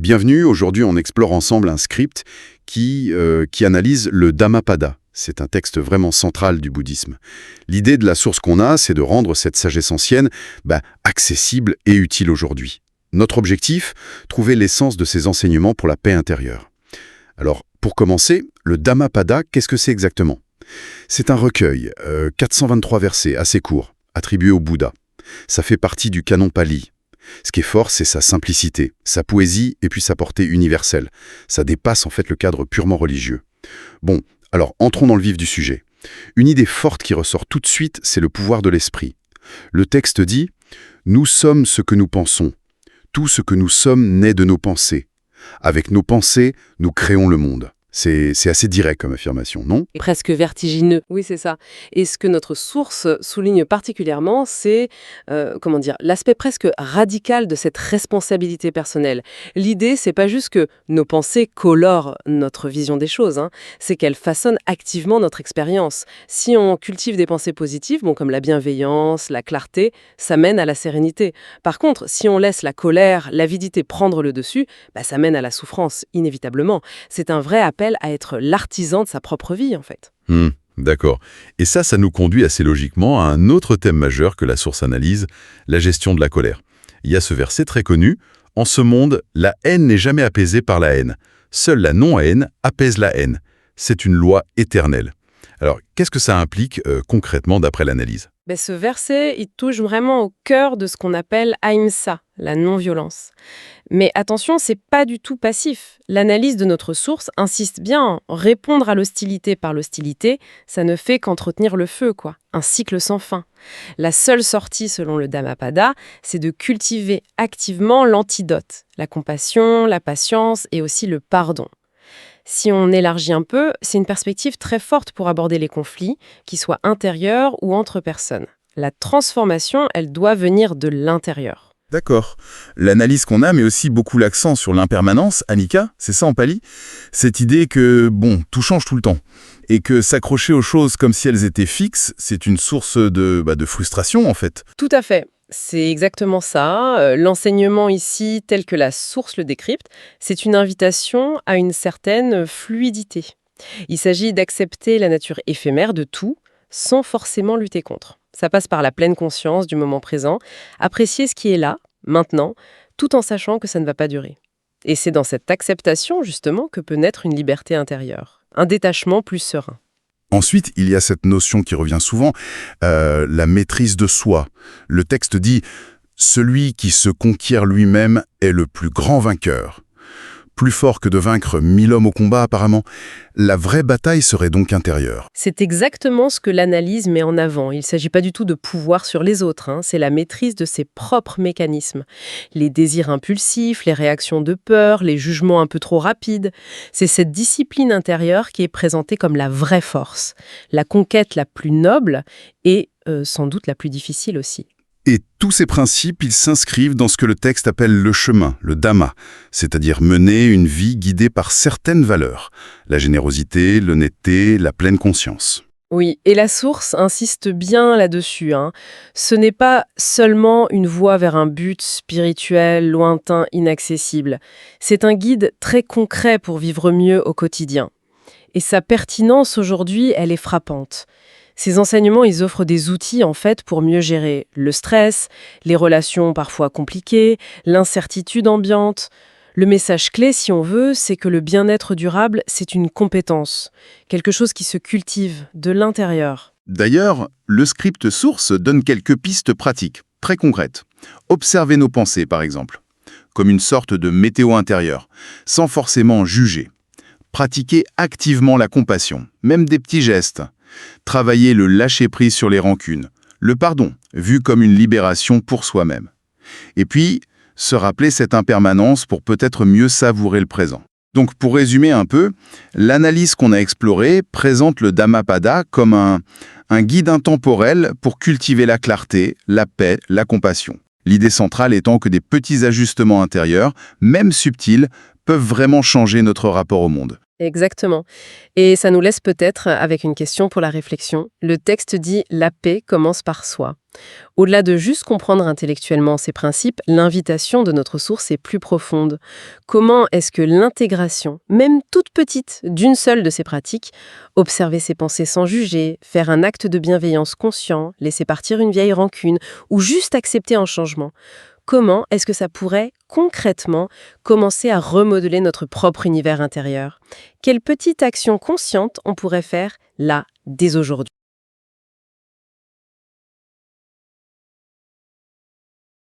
Bienvenue, aujourd'hui on explore ensemble un script qui analyse le Dhammapada. C'est un texte vraiment central du bouddhisme. L'idée de la source qu'on a, c'est de rendre cette sagesse ancienne accessible et utile aujourd'hui. Notre objectif, trouver l'essence de ces enseignements pour la paix intérieure. Alors, pour commencer, le Dhammapada, qu'est-ce que c'est exactement? C'est un recueil, 423 versets, assez court, attribué au Bouddha. Ça fait partie du canon pali. Ce qui est fort, c'est sa simplicité, sa poésie et puis sa portée universelle. Ça dépasse en fait le cadre purement religieux. Bon, alors entrons dans le vif du sujet. Une idée forte qui ressort tout de suite, c'est le pouvoir de l'esprit. Le texte dit « Nous sommes ce que nous pensons. Tout ce que nous sommes naît de nos pensées. Avec nos pensées, nous créons le monde. » C'est assez direct comme affirmation, non? Presque vertigineux, oui c'est ça. Et ce que notre source souligne particulièrement, c'est l'aspect presque radical de cette responsabilité personnelle. L'idée, c'est pas juste que nos pensées colorent notre vision des choses, c'est qu'elles façonnent activement notre expérience. Si on cultive des pensées positives, comme la bienveillance, la clarté, ça mène à la sérénité. Par contre, si on laisse la colère, l'avidité prendre le dessus, ça mène à la souffrance, inévitablement. C'est un vrai appel à être l'artisan de sa propre vie, en fait. D'accord. Et ça nous conduit assez logiquement à un autre thème majeur que la source analyse, la gestion de la colère. Il y a ce verset très connu, « En ce monde, la haine n'est jamais apaisée par la haine. Seule la non-haine apaise la haine. C'est une loi éternelle. » Alors, qu'est-ce que ça implique concrètement d'après l'analyse? Ce verset, il touche vraiment au cœur de ce qu'on appelle ahimsa, la non-violence. Mais attention, c'est pas du tout passif. L'analyse de notre source insiste bien. Répondre à l'hostilité par l'hostilité, ça ne fait qu'entretenir le feu, quoi. Un cycle sans fin. La seule sortie, selon le Dhammapada, c'est de cultiver activement l'antidote, la compassion, la patience et aussi le pardon. Si on élargit un peu, c'est une perspective très forte pour aborder les conflits, qu'ils soient intérieurs ou entre personnes. La transformation, elle doit venir de l'intérieur. D'accord. L'analyse qu'on a met aussi beaucoup l'accent sur l'impermanence, anicca, c'est ça en pali? Cette idée que, tout change tout le temps. Et que s'accrocher aux choses comme si elles étaient fixes, c'est une source de frustration en fait. Tout à fait. C'est exactement ça. L'enseignement ici, tel que la source le décrypte, c'est une invitation à une certaine fluidité. Il s'agit d'accepter la nature éphémère de tout, sans forcément lutter contre. Ça passe par la pleine conscience du moment présent, apprécier ce qui est là, maintenant, tout en sachant que ça ne va pas durer. Et c'est dans cette acceptation, justement, que peut naître une liberté intérieure, un détachement plus serein. Ensuite, il y a cette notion qui revient souvent, la maîtrise de soi. Le texte dit « Celui qui se conquiert lui-même est le plus grand vainqueur ». Plus fort que de vaincre 1000 hommes au combat, apparemment. La vraie bataille serait donc intérieure. C'est exactement ce que l'analyse met en avant. Il ne s'agit pas du tout de pouvoir sur les autres, c'est la maîtrise de ses propres mécanismes. Les désirs impulsifs, les réactions de peur, les jugements un peu trop rapides. C'est cette discipline intérieure qui est présentée comme la vraie force. La conquête la plus noble et sans doute la plus difficile aussi. Et tous ces principes, ils s'inscrivent dans ce que le texte appelle le chemin, le dhamma, c'est-à-dire mener une vie guidée par certaines valeurs, la générosité, l'honnêteté, la pleine conscience. Oui, et la source insiste bien là-dessus. Ce n'est pas seulement une voie vers un but spirituel, lointain, inaccessible. C'est un guide très concret pour vivre mieux au quotidien. Et sa pertinence aujourd'hui, elle est frappante. Ces enseignements, ils offrent des outils en fait pour mieux gérer le stress, les relations parfois compliquées, l'incertitude ambiante. Le message clé, si on veut, c'est que le bien-être durable, c'est une compétence, quelque chose qui se cultive de l'intérieur. D'ailleurs, le script source donne quelques pistes pratiques, très concrètes. Observer nos pensées, par exemple, comme une sorte de météo intérieure, sans forcément juger. Pratiquer activement la compassion, même des petits gestes. Travailler le lâcher-prise sur les rancunes, le pardon, vu comme une libération pour soi-même. Et puis, se rappeler cette impermanence pour peut-être mieux savourer le présent. Donc, pour résumer un peu, l'analyse qu'on a explorée présente le Dhammapada comme un guide intemporel pour cultiver la clarté, la paix, la compassion. L'idée centrale étant que des petits ajustements intérieurs, même subtils, peuvent vraiment changer notre rapport au monde. Exactement. Et ça nous laisse peut-être avec une question pour la réflexion. Le texte dit « la paix commence par soi ». Au-delà de juste comprendre intellectuellement ces principes, l'invitation de notre source est plus profonde. Comment est-ce que l'intégration, même toute petite, d'une seule de ces pratiques, observer ses pensées sans juger, faire un acte de bienveillance conscient, laisser partir une vieille rancune ou juste accepter un changement, comment est-ce que ça pourrait, concrètement, commencer à remodeler notre propre univers intérieur? Quelle petite action consciente on pourrait faire là, dès aujourd'hui?